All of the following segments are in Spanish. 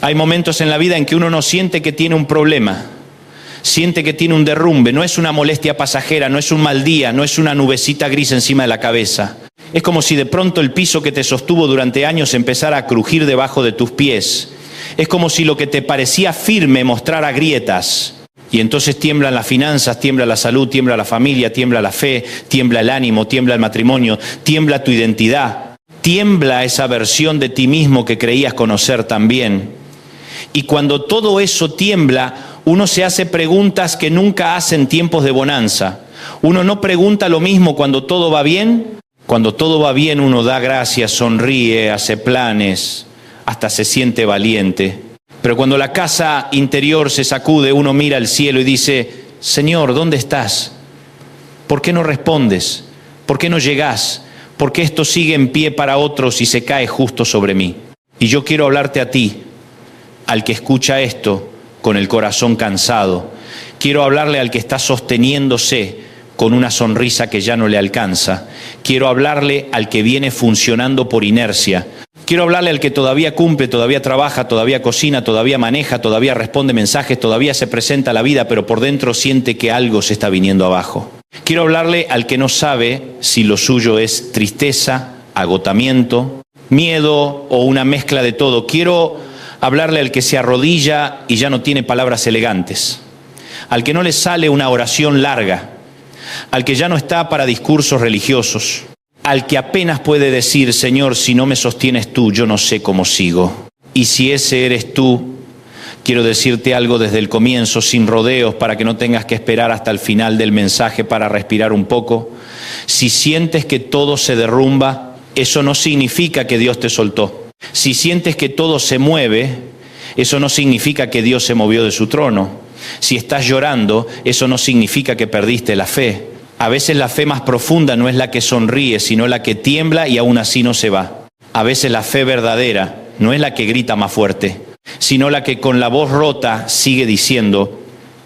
Hay momentos en la vida en que uno no siente que tiene un problema, siente que tiene un derrumbe. No es una molestia pasajera, no es un mal día, no es una nubecita gris encima de la cabeza. Es como si de pronto el piso que te sostuvo durante años empezara a crujir debajo de tus pies. Es como si lo que te parecía firme mostrara grietas. Y entonces tiemblan las finanzas, tiembla la salud, tiembla la familia, tiembla la fe, tiembla el ánimo, tiembla el matrimonio, tiembla tu identidad, tiembla esa versión de ti mismo que creías conocer también. Y cuando todo eso tiembla, uno se hace preguntas que nunca hace en tiempos de bonanza. Uno no pregunta lo mismo cuando todo va bien. Cuando todo va bien uno da gracias, sonríe, hace planes, hasta se siente valiente. Pero cuando la casa interior se sacude, uno mira al cielo y dice: Señor, ¿dónde estás? ¿Por qué no respondes? ¿Por qué no llegás? ¿Por qué esto sigue en pie para otros y se cae justo sobre mí? Y yo quiero hablarte a ti, al que escucha esto con el corazón cansado. Quiero hablarle al que está sosteniéndose con una sonrisa que ya no le alcanza. Quiero hablarle al que viene funcionando por inercia. Quiero hablarle al que todavía cumple, todavía trabaja, todavía cocina, todavía maneja, todavía responde mensajes, todavía se presenta a la vida, pero por dentro siente que algo se está viniendo abajo. Quiero hablarle al que no sabe si lo suyo es tristeza, agotamiento, miedo o una mezcla de todo. Quiero hablarle al que se arrodilla y ya no tiene palabras elegantes, al que no le sale una oración larga, al que ya no está para discursos religiosos, al que apenas puede decir: Señor, si no me sostienes tú, yo no sé cómo sigo. Y si ese eres tú, quiero decirte algo desde el comienzo, sin rodeos, para que no tengas que esperar hasta el final del mensaje para respirar un poco. Si sientes que todo se derrumba, eso no significa que Dios te soltó. Si sientes que todo se mueve, eso no significa que Dios se movió de su trono. Si estás llorando, eso no significa que perdiste la fe. A veces la fe más profunda no es la que sonríe, sino la que tiembla y aún así no se va. A veces la fe verdadera no es la que grita más fuerte, sino la que con la voz rota sigue diciendo: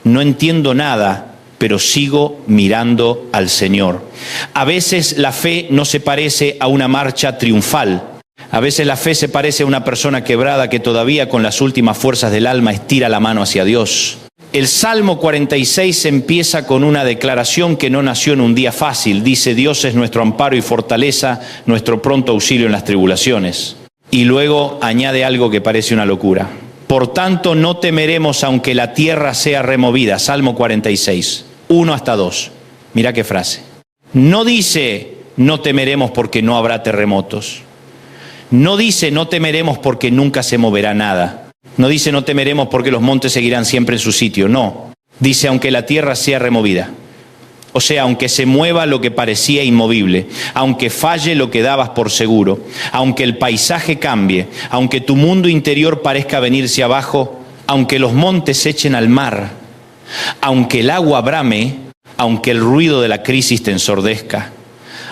no entiendo nada, pero sigo mirando al Señor. A veces la fe no se parece a una marcha triunfal. A veces la fe se parece a una persona quebrada que todavía con las últimas fuerzas del alma estira la mano hacia Dios. El Salmo 46 empieza con una declaración que no nació en un día fácil. Dice: Dios es nuestro amparo y fortaleza, nuestro pronto auxilio en las tribulaciones. Y luego añade algo que parece una locura. Por tanto, no temeremos aunque la tierra sea removida. Salmo 46, 1 hasta 2. Mira qué frase. No dice: no temeremos porque no habrá terremotos. No dice: no temeremos porque nunca se moverá nada. No dice: no temeremos porque los montes seguirán siempre en su sitio. No. Dice: aunque la tierra sea removida. O sea, aunque se mueva lo que parecía inmovible, aunque falle lo que dabas por seguro, aunque el paisaje cambie, aunque tu mundo interior parezca venirse abajo, aunque los montes se echen al mar, aunque el agua brame, aunque el ruido de la crisis te ensordezca,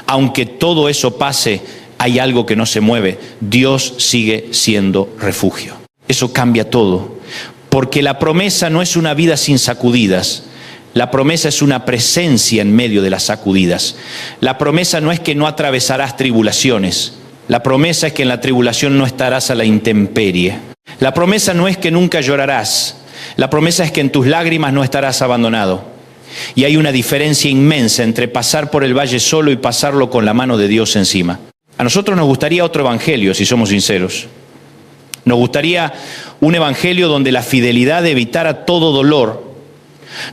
aunque todo eso pase, hay algo que no se mueve. Dios sigue siendo refugio. Eso cambia todo, porque la promesa no es una vida sin sacudidas. La promesa es una presencia en medio de las sacudidas. La promesa no es que no atravesarás tribulaciones. La promesa es que en la tribulación no estarás a la intemperie. La promesa no es que nunca llorarás. La promesa es que en tus lágrimas no estarás abandonado. Y hay una diferencia inmensa entre pasar por el valle solo y pasarlo con la mano de Dios encima. A nosotros nos gustaría otro evangelio, si somos sinceros. Nos gustaría un evangelio donde la fidelidad evitara todo dolor.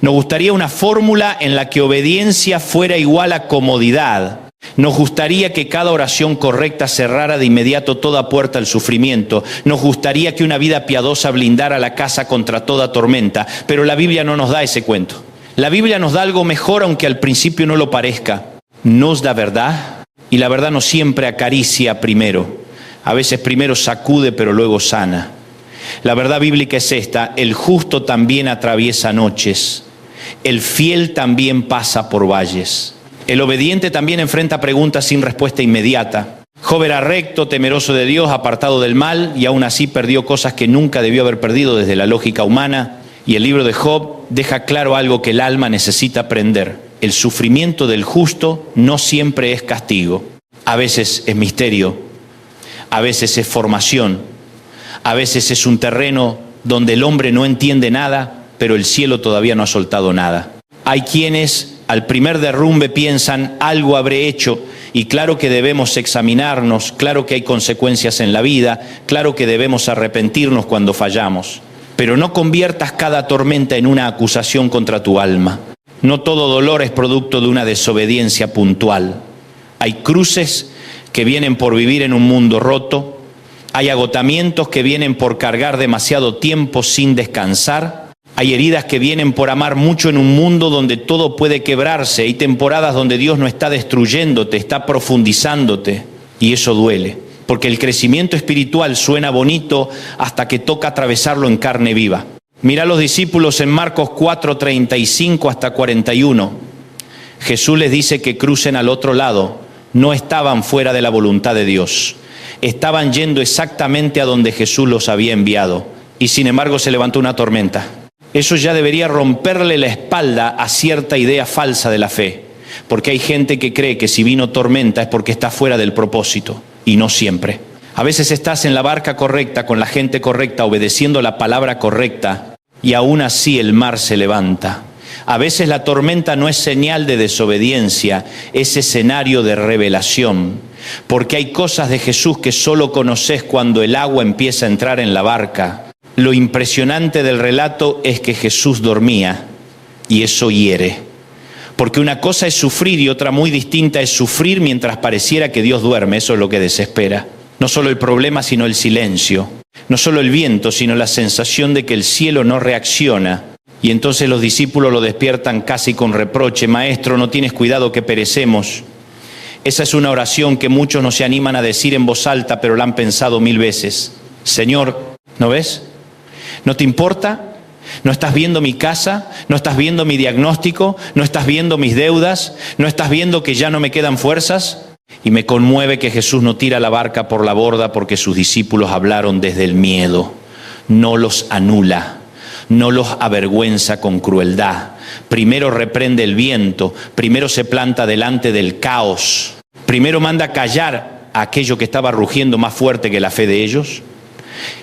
Nos gustaría una fórmula en la que obediencia fuera igual a comodidad. Nos gustaría que cada oración correcta cerrara de inmediato toda puerta al sufrimiento. Nos gustaría que una vida piadosa blindara la casa contra toda tormenta. Pero la Biblia no nos da ese cuento. La Biblia nos da algo mejor, aunque al principio no lo parezca. Nos da verdad, y la verdad no siempre acaricia primero. A veces primero sacude, pero luego sana. La verdad bíblica es esta: el justo también atraviesa noches, el fiel también pasa por valles, el obediente también enfrenta preguntas sin respuesta inmediata. Job era recto, temeroso de Dios, apartado del mal, y aún así perdió cosas que nunca debió haber perdido desde la lógica humana. Y el libro de Job deja claro algo que el alma necesita aprender: el sufrimiento del justo no siempre es castigo. A veces es misterio, a veces es formación, A veces es un terreno donde el hombre no entiende nada, pero el cielo todavía no ha soltado nada. Hay quienes al primer derrumbe piensan, algo habré hecho, y claro que debemos examinarnos, claro que hay consecuencias en la vida, claro que debemos arrepentirnos cuando fallamos. Pero no conviertas cada tormenta en una acusación contra tu alma. No todo dolor es producto de una desobediencia puntual. Hay cruces que vienen por vivir en un mundo roto, hay agotamientos que vienen por cargar demasiado tiempo sin descansar, hay heridas que vienen por amar mucho en un mundo donde todo puede quebrarse, hay temporadas donde Dios no está destruyéndote, está profundizándote, y eso duele, porque el crecimiento espiritual suena bonito hasta que toca atravesarlo en carne viva. Mira a los discípulos en Marcos 4:35 hasta 41. Jesús les dice que crucen al otro lado. No estaban fuera de la voluntad de Dios. Estaban yendo exactamente a donde Jesús los había enviado. Y sin embargo se levantó una tormenta. Eso ya debería romperle la espalda a cierta idea falsa de la fe. Porque hay gente que cree que si vino tormenta es porque está fuera del propósito. Y no siempre. A veces estás en la barca correcta, con la gente correcta, obedeciendo la palabra correcta. Y aún así el mar se levanta. A veces la tormenta no es señal de desobediencia, es escenario de revelación. Porque hay cosas de Jesús que solo conoces cuando el agua empieza a entrar en la barca. Lo impresionante del relato es que Jesús dormía y eso hiere. Porque una cosa es sufrir y otra muy distinta es sufrir mientras pareciera que Dios duerme. Eso es lo que desespera. No solo el problema, sino el silencio. No solo el viento, sino la sensación de que el cielo no reacciona. Y entonces los discípulos lo despiertan casi con reproche. Maestro, ¿no tienes cuidado que perecemos? Esa es una oración que muchos no se animan a decir en voz alta, pero la han pensado 1000 veces. Señor, ¿no ves? ¿No te importa? ¿No estás viendo mi casa? ¿No estás viendo mi diagnóstico? ¿No estás viendo mis deudas? ¿No estás viendo que ya no me quedan fuerzas? Y me conmueve que Jesús no tira la barca por la borda porque sus discípulos hablaron desde el miedo. No los anula. No los avergüenza con crueldad. Primero reprende el viento, primero se planta delante del caos, primero manda callar a aquello que estaba rugiendo más fuerte que la fe de ellos,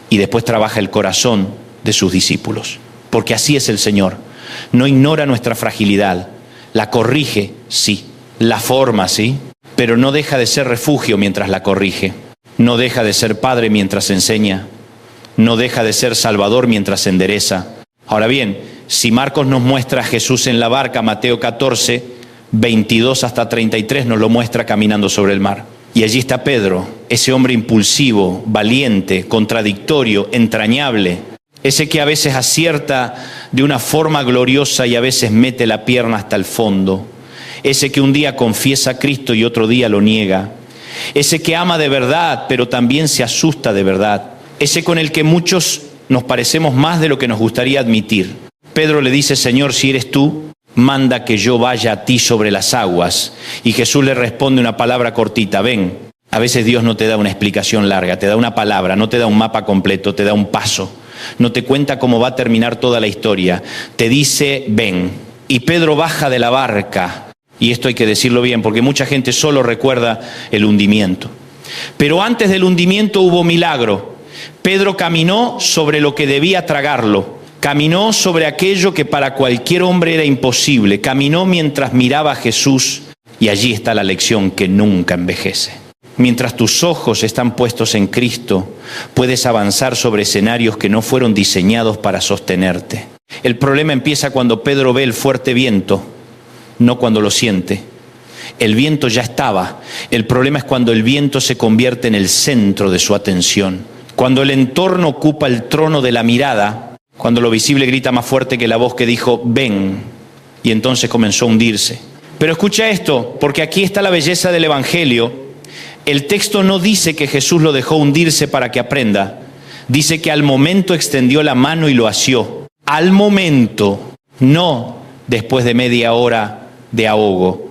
y después trabaja el corazón de sus discípulos. Porque así es el Señor. No ignora nuestra fragilidad, la corrige, sí, la forma, sí, pero no deja de ser refugio mientras la corrige. No deja de ser padre mientras enseña. No deja de ser salvador mientras endereza. Ahora bien, si Marcos nos muestra a Jesús en la barca, Mateo 14, 22 hasta 33 nos lo muestra caminando sobre el mar. Y allí está Pedro, ese hombre impulsivo, valiente, contradictorio, entrañable, ese que a veces acierta de una forma gloriosa y a veces mete la pierna hasta el fondo, ese que un día confiesa a Cristo y otro día lo niega, ese que ama de verdad pero también se asusta de verdad, ese con el que muchos nos parecemos más de lo que nos gustaría admitir. Pedro le dice, Señor, si eres tú, manda que yo vaya a ti sobre las aguas. Y Jesús le responde una palabra cortita, ven. A veces Dios no te da una explicación larga, te da una palabra, no te da un mapa completo, te da un paso. No te cuenta cómo va a terminar toda la historia. Te dice, ven. Y Pedro baja de la barca. Y esto hay que decirlo bien, porque mucha gente solo recuerda el hundimiento. Pero antes del hundimiento hubo milagro. Pedro caminó sobre lo que debía tragarlo, caminó sobre aquello que para cualquier hombre era imposible, caminó mientras miraba a Jesús, y allí está la lección que nunca envejece. Mientras tus ojos están puestos en Cristo, puedes avanzar sobre escenarios que no fueron diseñados para sostenerte. El problema empieza cuando Pedro ve el fuerte viento, no cuando lo siente. El viento ya estaba, el problema es cuando el viento se convierte en el centro de su atención. Cuando el entorno ocupa el trono de la mirada, cuando lo visible grita más fuerte que la voz que dijo, ven, y entonces comenzó a hundirse. Pero escucha esto, porque aquí está la belleza del Evangelio. El texto no dice que Jesús lo dejó hundirse para que aprenda. Dice que al momento extendió la mano y lo asió. Al momento, no después de media hora de ahogo.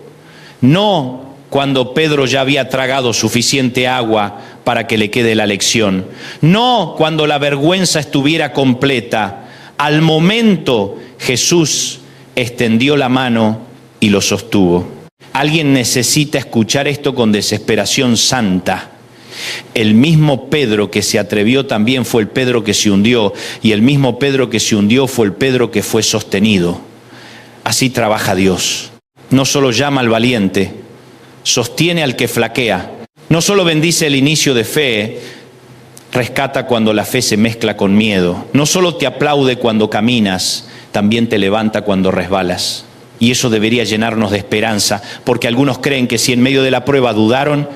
No cuando Pedro ya había tragado suficiente agua para que le quede la lección. No cuando la vergüenza estuviera completa. Al momento Jesús extendió la mano y lo sostuvo. Alguien necesita escuchar esto con desesperación santa. El mismo Pedro que se atrevió también fue el Pedro que se hundió, y el mismo Pedro que se hundió fue el Pedro que fue sostenido. Así trabaja Dios. No solo llama al valiente, sostiene al que flaquea. No solo bendice el inicio de fe, rescata cuando la fe se mezcla con miedo. No solo te aplaude cuando caminas, también te levanta cuando resbalas. Y eso debería llenarnos de esperanza, porque algunos creen que si en medio de la prueba dudaron,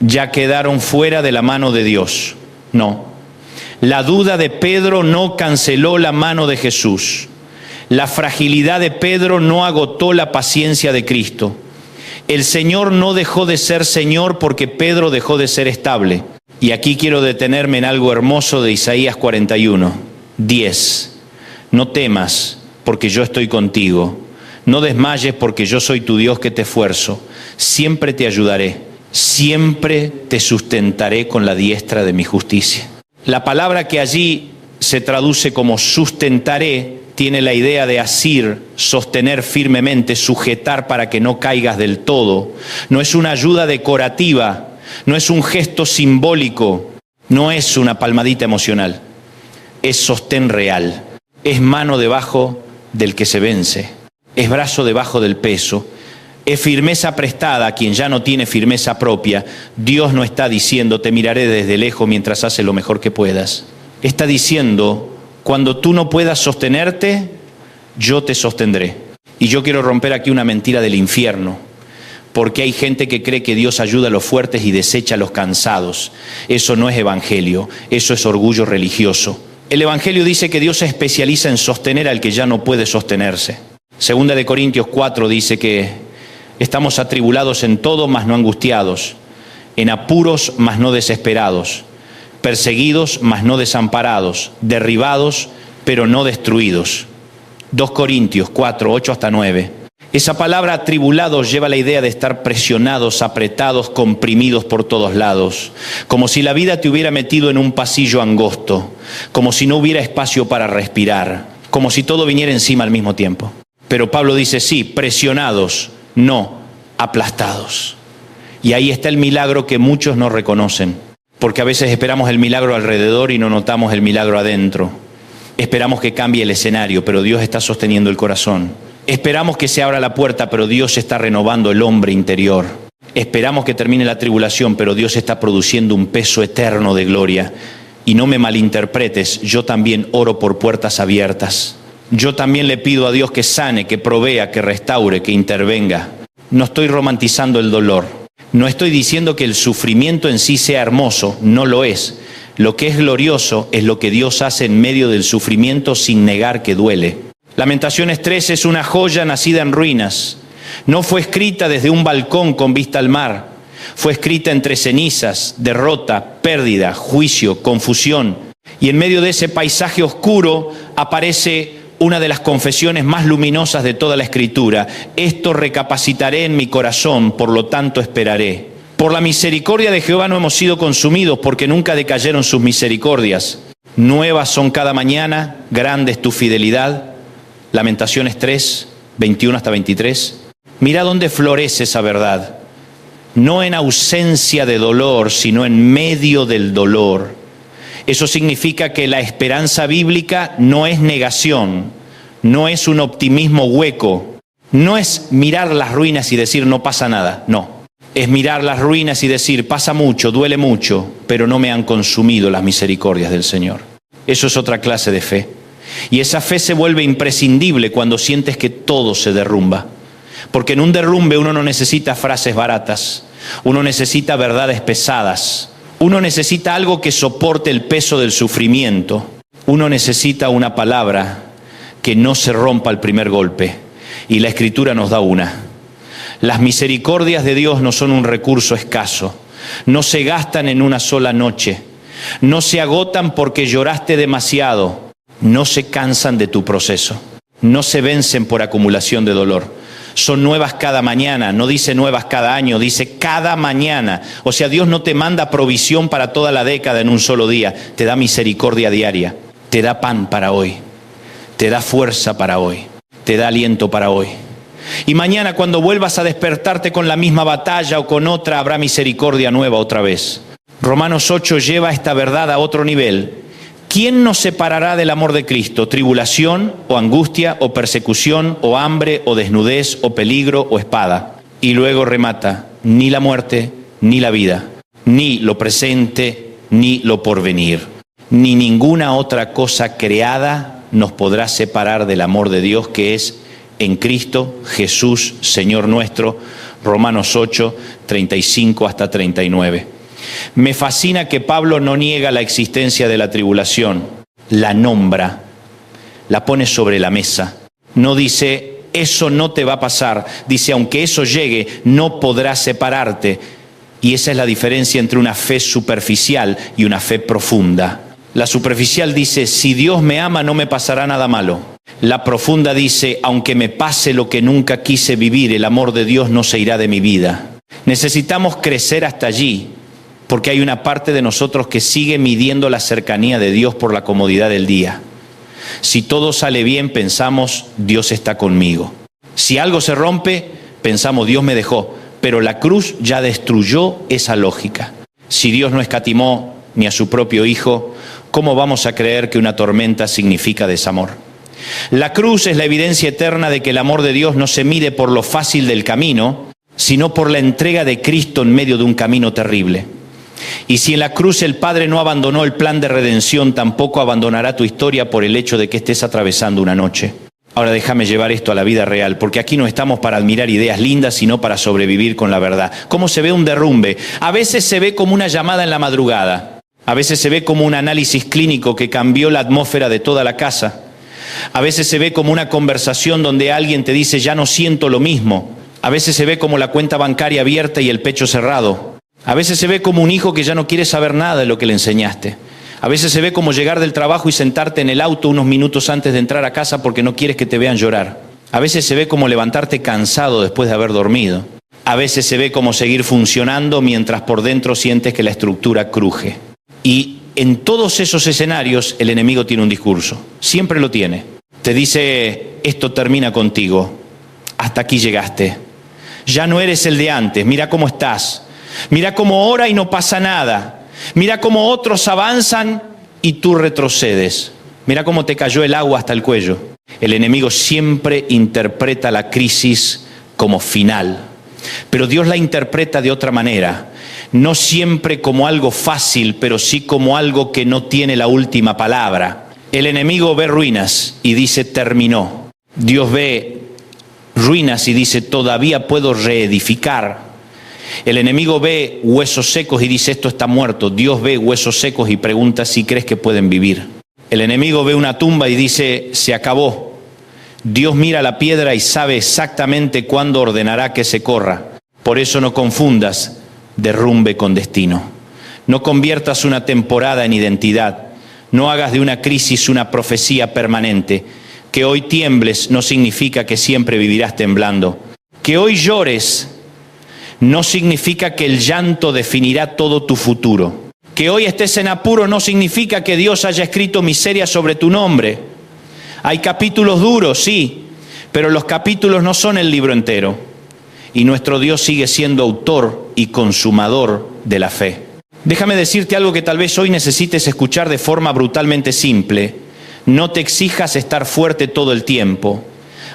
ya quedaron fuera de la mano de Dios. No. La duda de Pedro no canceló la mano de Jesús. La fragilidad de Pedro no agotó la paciencia de Cristo. El Señor no dejó de ser Señor porque Pedro dejó de ser estable. Y aquí quiero detenerme en algo hermoso de Isaías 41, 10. No temas, porque yo estoy contigo. No desmayes, porque yo soy tu Dios que te esfuerzo. Siempre te ayudaré. Siempre te sustentaré con la diestra de mi justicia. La palabra que allí se traduce como sustentaré tiene la idea de asir, sostener firmemente, sujetar para que no caigas del todo. No es una ayuda decorativa, no es un gesto simbólico, no es una palmadita emocional. Es sostén real, es mano debajo del que se vence, es brazo debajo del peso. Es firmeza prestada a quien ya no tiene firmeza propia. Dios no está diciendo, te miraré desde lejos mientras haces lo mejor que puedas. Está diciendo, cuando tú no puedas sostenerte, yo te sostendré. Y yo quiero romper aquí una mentira del infierno, porque hay gente que cree que Dios ayuda a los fuertes y desecha a los cansados. Eso no es evangelio, eso es orgullo religioso. El evangelio dice que Dios se especializa en sostener al que ya no puede sostenerse. Segunda de Corintios 4 dice que estamos atribulados en todo, mas no angustiados, en apuros, mas no desesperados, perseguidos, mas no desamparados, derribados, pero no destruidos. 2 Corintios 4, 8 hasta 9. Esa palabra atribulados lleva la idea de estar presionados, apretados, comprimidos por todos lados, como si la vida te hubiera metido en un pasillo angosto, como si no hubiera espacio para respirar, como si todo viniera encima al mismo tiempo. Pero Pablo dice, sí, presionados, no aplastados. Y ahí está el milagro que muchos no reconocen, porque a veces esperamos el milagro alrededor y no notamos el milagro adentro. Esperamos que cambie el escenario, pero Dios está sosteniendo el corazón. Esperamos que se abra la puerta, pero Dios está renovando el hombre interior. Esperamos que termine la tribulación, pero Dios está produciendo un peso eterno de gloria. Y no me malinterpretes, yo también oro por puertas abiertas. Yo también le pido a Dios que sane, que provea, que restaure, que intervenga. No estoy romantizando el dolor. No estoy diciendo que el sufrimiento en sí sea hermoso, no lo es. Lo que es glorioso es lo que Dios hace en medio del sufrimiento sin negar que duele. Lamentaciones 3 es una joya nacida en ruinas. No fue escrita desde un balcón con vista al mar. Fue escrita entre cenizas, derrota, pérdida, juicio, confusión. Y en medio de ese paisaje oscuro aparece una de las confesiones más luminosas de toda la Escritura. Esto recapacitaré en mi corazón, por lo tanto esperaré. Por la misericordia de Jehová no hemos sido consumidos, porque nunca decayeron sus misericordias. Nuevas son cada mañana, grande es tu fidelidad. Lamentaciones 3, 21 hasta 23. Mira dónde florece esa verdad. No en ausencia de dolor, sino en medio del dolor. Eso significa que la esperanza bíblica no es negación, no es un optimismo hueco, no es mirar las ruinas y decir no pasa nada, no. Es mirar las ruinas y decir pasa mucho, duele mucho, pero no me han consumido las misericordias del Señor. Eso es otra clase de fe. Y esa fe se vuelve imprescindible cuando sientes que todo se derrumba. Porque en un derrumbe uno no necesita frases baratas, uno necesita verdades pesadas. Uno necesita algo que soporte el peso del sufrimiento. Uno necesita una palabra que no se rompa al primer golpe. Y la Escritura nos da una. Las misericordias de Dios no son un recurso escaso. No se gastan en una sola noche. No se agotan porque lloraste demasiado. No se cansan de tu proceso. No se vencen por acumulación de dolor. Son nuevas cada mañana, no dice nuevas cada año, dice cada mañana. O sea, Dios no te manda provisión para toda la década en un solo día, te da misericordia diaria, te da pan para hoy, te da fuerza para hoy, te da aliento para hoy. Y mañana cuando vuelvas a despertarte con la misma batalla o con otra, habrá misericordia nueva otra vez. Romanos 8 lleva esta verdad a otro nivel. ¿Quién nos separará del amor de Cristo? ¿Tribulación o angustia o persecución o hambre o desnudez o peligro o espada? Y luego remata, ni la muerte ni la vida, ni lo presente ni lo porvenir, ni ninguna otra cosa creada nos podrá separar del amor de Dios que es en Cristo Jesús, Señor nuestro. Romanos 8, 35 hasta 39. Me fascina que Pablo no niega la existencia de la tribulación, la nombra, la pone sobre la mesa. No dice, eso no te va a pasar. Dice, aunque eso llegue, no podrás separarte. Y esa es la diferencia entre una fe superficial y una fe profunda. La superficial dice, si Dios me ama, no me pasará nada malo. La profunda dice, aunque me pase lo que nunca quise vivir, el amor de Dios no se irá de mi vida. Necesitamos crecer hasta allí, porque hay una parte de nosotros que sigue midiendo la cercanía de Dios por la comodidad del día. Si todo sale bien, pensamos, Dios está conmigo. Si algo se rompe, pensamos, Dios me dejó. Pero la cruz ya destruyó esa lógica. Si Dios no escatimó ni a su propio Hijo, ¿cómo vamos a creer que una tormenta significa desamor? La cruz es la evidencia eterna de que el amor de Dios no se mide por lo fácil del camino, sino por la entrega de Cristo en medio de un camino terrible. Y si en la cruz el Padre no abandonó el plan de redención, tampoco abandonará tu historia por el hecho de que estés atravesando una noche. Ahora déjame llevar esto a la vida real, porque aquí no estamos para admirar ideas lindas, sino para sobrevivir con la verdad. ¿Cómo se ve un derrumbe? A veces se ve como una llamada en la madrugada. A veces se ve como un análisis clínico que cambió la atmósfera de toda la casa. A veces se ve como una conversación donde alguien te dice, ya no siento lo mismo. A veces se ve como la cuenta bancaria abierta y el pecho cerrado. A veces se ve como un hijo que ya no quiere saber nada de lo que le enseñaste. A veces se ve como llegar del trabajo y sentarte en el auto unos minutos antes de entrar a casa porque no quieres que te vean llorar. A veces se ve como levantarte cansado después de haber dormido. A veces se ve como seguir funcionando mientras por dentro sientes que la estructura cruje. Y en todos esos escenarios el enemigo tiene un discurso. Siempre lo tiene. Te dice, esto termina contigo. Hasta aquí llegaste. Ya no eres el de antes. Mira cómo estás. Mira cómo ora y no pasa nada. Mira cómo otros avanzan y tú retrocedes. Mira cómo te cayó el agua hasta el cuello. El enemigo siempre interpreta la crisis como final. Pero Dios la interpreta de otra manera. No siempre como algo fácil, pero sí como algo que no tiene la última palabra. El enemigo ve ruinas y dice terminó. Dios ve ruinas y dice todavía puedo reedificar. El enemigo ve huesos secos y dice esto está muerto. Dios ve huesos secos y pregunta si crees que pueden vivir. El enemigo ve una tumba y dice se acabó. Dios mira la piedra y sabe exactamente cuándo ordenará que se corra. Por eso no confundas derrumbe con destino. No conviertas una temporada en identidad. No hagas de una crisis una profecía permanente. Que hoy tiembles no significa que siempre vivirás temblando. Que hoy llores no significa que el llanto definirá todo tu futuro. Que hoy estés en apuro no significa que Dios haya escrito miseria sobre tu nombre. Hay capítulos duros, sí, pero los capítulos no son el libro entero. Y nuestro Dios sigue siendo autor y consumador de la fe. Déjame decirte algo que tal vez hoy necesites escuchar de forma brutalmente simple. No te exijas estar fuerte todo el tiempo.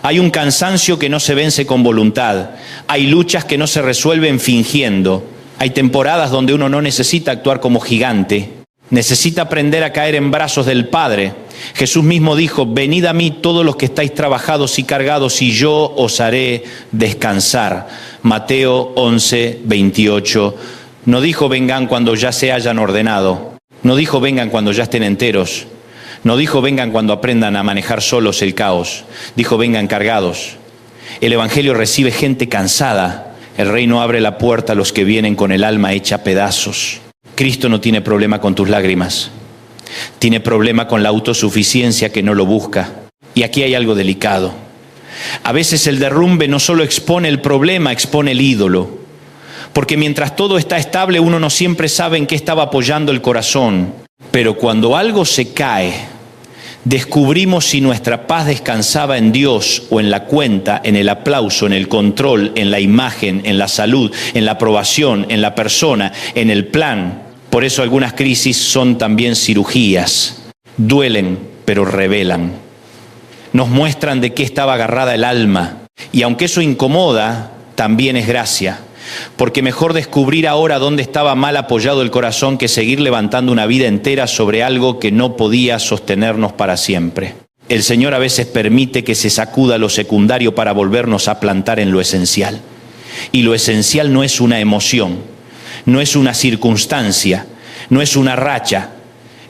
Hay un cansancio que no se vence con voluntad. Hay luchas que no se resuelven fingiendo. Hay temporadas donde uno no necesita actuar como gigante. Necesita aprender a caer en brazos del Padre. Jesús mismo dijo, venid a mí todos los que estáis trabajados y cargados y yo os haré descansar. Mateo 11, 28. No dijo vengan cuando ya se hayan ordenado. No dijo vengan cuando ya estén enteros. No dijo vengan cuando aprendan a manejar solos el caos. Dijo vengan cargados. El Evangelio recibe gente cansada. El reino abre la puerta a los que vienen con el alma hecha a pedazos. Cristo no tiene problema con tus lágrimas. Tiene problema con la autosuficiencia que no lo busca. Y aquí hay algo delicado. A veces el derrumbe no solo expone el problema, expone el ídolo. Porque mientras todo está estable, uno no siempre sabe en qué estaba apoyando el corazón. Pero cuando algo se cae, descubrimos si nuestra paz descansaba en Dios o en la cuenta, en el aplauso, en el control, en la imagen, en la salud, en la aprobación, en la persona, en el plan. Por eso algunas crisis son también cirugías. Duelen, pero revelan. Nos muestran de qué estaba agarrada el alma. Y aunque eso incomoda, también es gracia. Porque mejor descubrir ahora dónde estaba mal apoyado el corazón que seguir levantando una vida entera sobre algo que no podía sostenernos para siempre. El Señor a veces permite que se sacuda lo secundario para volvernos a plantar en lo esencial. Y lo esencial no es una emoción, no es una circunstancia, no es una racha.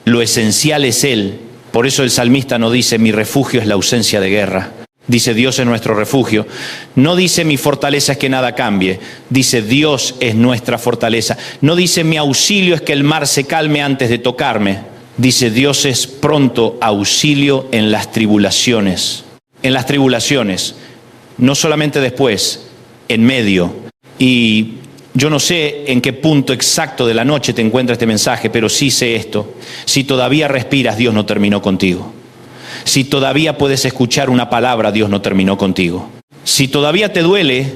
Lo esencial es Él. Por eso el salmista no dice, mi refugio es la ausencia de guerra. Dice, Dios es nuestro refugio. No dice, mi fortaleza es que nada cambie. Dice, Dios es nuestra fortaleza. No dice, mi auxilio es que el mar se calme antes de tocarme. Dice, Dios es pronto auxilio en las tribulaciones. En las tribulaciones. No solamente después, en medio. Y yo no sé en qué punto exacto de la noche te encuentra este mensaje, pero sí sé esto. Si todavía respiras, Dios no terminó contigo. Si todavía puedes escuchar una palabra, Dios no terminó contigo. Si todavía te duele,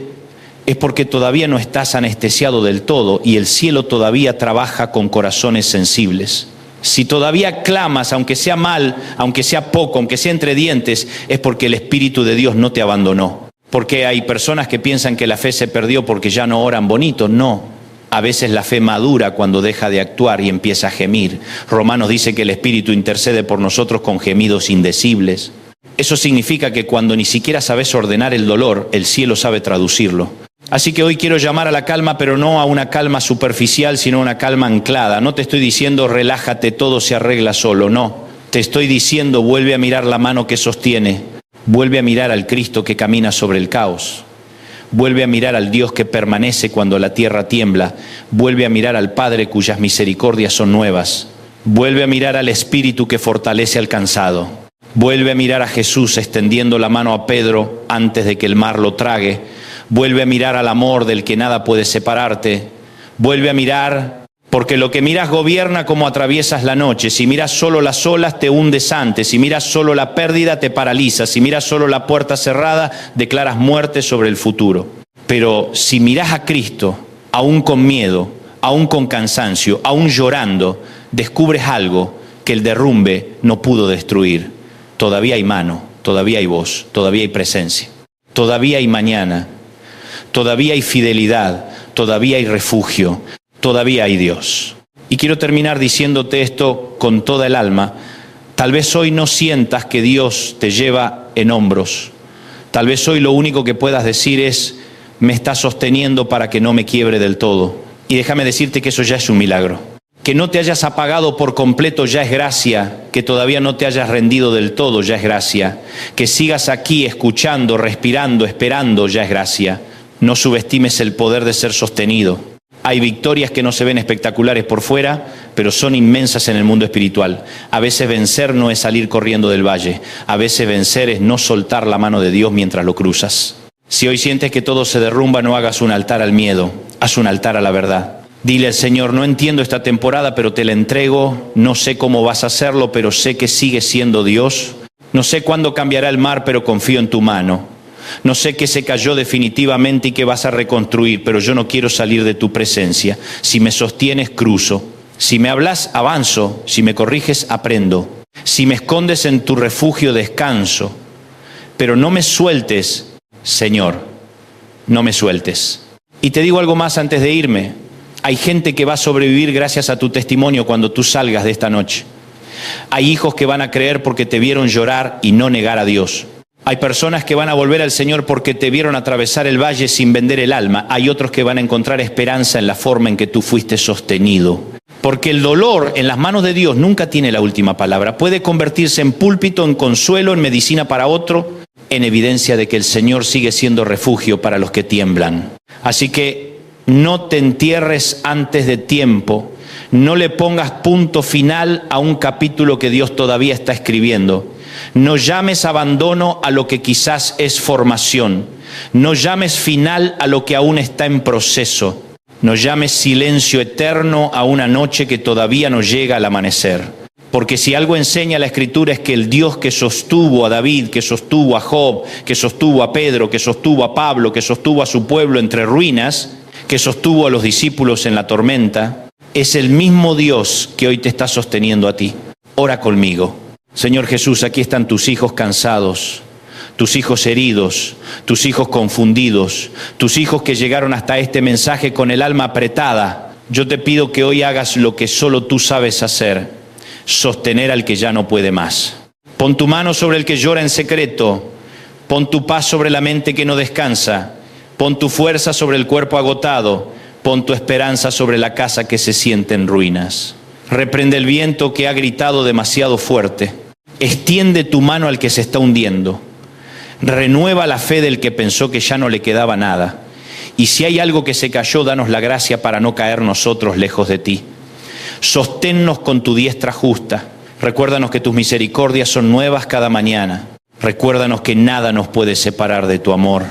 es porque todavía no estás anestesiado del todo y el cielo todavía trabaja con corazones sensibles. Si todavía clamas, aunque sea mal, aunque sea poco, aunque sea entre dientes, es porque el Espíritu de Dios no te abandonó. Porque hay personas que piensan que la fe se perdió porque ya no oran bonito. No. A veces la fe madura cuando deja de actuar y empieza a gemir. Romanos dice que el Espíritu intercede por nosotros con gemidos indecibles. Eso significa que cuando ni siquiera sabes ordenar el dolor, el cielo sabe traducirlo. Así que hoy quiero llamar a la calma, pero no a una calma superficial, sino a una calma anclada. No te estoy diciendo relájate, todo se arregla solo, no. Te estoy diciendo vuelve a mirar la mano que sostiene, vuelve a mirar al Cristo que camina sobre el caos. Vuelve a mirar al Dios que permanece cuando la tierra tiembla. Vuelve a mirar al Padre cuyas misericordias son nuevas. Vuelve a mirar al Espíritu que fortalece al cansado. Vuelve a mirar a Jesús extendiendo la mano a Pedro antes de que el mar lo trague. Vuelve a mirar al amor del que nada puede separarte. Vuelve a mirar, porque lo que miras gobierna cómo atraviesas la noche. Si miras solo las olas, te hundes antes. Si miras solo la pérdida, te paralizas. Si miras solo la puerta cerrada, declaras muerte sobre el futuro. Pero si miras a Cristo, aún con miedo, aún con cansancio, aún llorando, descubres algo que el derrumbe no pudo destruir. Todavía hay mano, todavía hay voz, todavía hay presencia, todavía hay mañana, todavía hay fidelidad, todavía hay refugio. Todavía hay Dios. Y quiero terminar diciéndote esto con toda el alma. Tal vez hoy no sientas que Dios te lleva en hombros. Tal vez hoy lo único que puedas decir es, me está sosteniendo para que no me quiebre del todo. Y déjame decirte que eso ya es un milagro. Que no te hayas apagado por completo ya es gracia. Que todavía no te hayas rendido del todo ya es gracia. Que sigas aquí escuchando, respirando, esperando ya es gracia. No subestimes el poder de ser sostenido. Hay victorias que no se ven espectaculares por fuera, pero son inmensas en el mundo espiritual. A veces vencer no es salir corriendo del valle. A veces vencer es no soltar la mano de Dios mientras lo cruzas. Si hoy sientes que todo se derrumba, no hagas un altar al miedo. Haz un altar a la verdad. Dile al Señor, no entiendo esta temporada, pero te la entrego. No sé cómo vas a hacerlo, pero sé que sigues siendo Dios. No sé cuándo cambiará el mar, pero confío en tu mano. No sé qué se cayó definitivamente y qué vas a reconstruir, pero yo no quiero salir de tu presencia. Si me sostienes, cruzo. Si me hablas, avanzo. Si me corriges, aprendo. Si me escondes en tu refugio, descanso. Pero no me sueltes, Señor. No me sueltes. Y te digo algo más antes de irme. Hay gente que va a sobrevivir gracias a tu testimonio cuando tú salgas de esta noche. Hay hijos que van a creer porque te vieron llorar y no negar a Dios. Hay personas que van a volver al Señor porque te vieron atravesar el valle sin vender el alma. Hay otros que van a encontrar esperanza en la forma en que tú fuiste sostenido. Porque el dolor en las manos de Dios nunca tiene la última palabra. Puede convertirse en púlpito, en consuelo, en medicina para otro, en evidencia de que el Señor sigue siendo refugio para los que tiemblan. Así que no te entierres antes de tiempo. No le pongas punto final a un capítulo que Dios todavía está escribiendo. No llames abandono a lo que quizás es formación. No llames final a lo que aún está en proceso. No llames silencio eterno a una noche que todavía no llega al amanecer. Porque si algo enseña la Escritura es que el Dios que sostuvo a David, que sostuvo a Job, que sostuvo a Pedro, que sostuvo a Pablo, que sostuvo a su pueblo entre ruinas, que sostuvo a los discípulos en la tormenta, es el mismo Dios que hoy te está sosteniendo a ti. Ora conmigo. Señor Jesús, aquí están tus hijos cansados, tus hijos heridos, tus hijos confundidos, tus hijos que llegaron hasta este mensaje con el alma apretada. Yo te pido que hoy hagas lo que solo tú sabes hacer, sostener al que ya no puede más. Pon tu mano sobre el que llora en secreto, pon tu paz sobre la mente que no descansa, pon tu fuerza sobre el cuerpo agotado, pon tu esperanza sobre la casa que se siente en ruinas. Reprende el viento que ha gritado demasiado fuerte. Extiende tu mano al que se está hundiendo. Renueva la fe del que pensó que ya no le quedaba nada. Y si hay algo que se cayó, danos la gracia para no caer nosotros lejos de ti. Sosténnos con tu diestra justa. Recuérdanos que tus misericordias son nuevas cada mañana. Recuérdanos que nada nos puede separar de tu amor.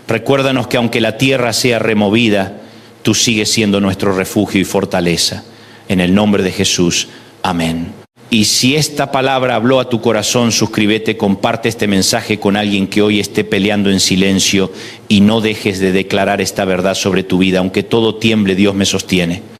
Recuérdanos que aunque la tierra sea removida, tú sigues siendo nuestro refugio y fortaleza. En el nombre de Jesús. Amén. Y si esta palabra habló a tu corazón, suscríbete, comparte este mensaje con alguien que hoy esté peleando en silencio y no dejes de declarar esta verdad sobre tu vida. Aunque todo tiemble, Dios me sostiene.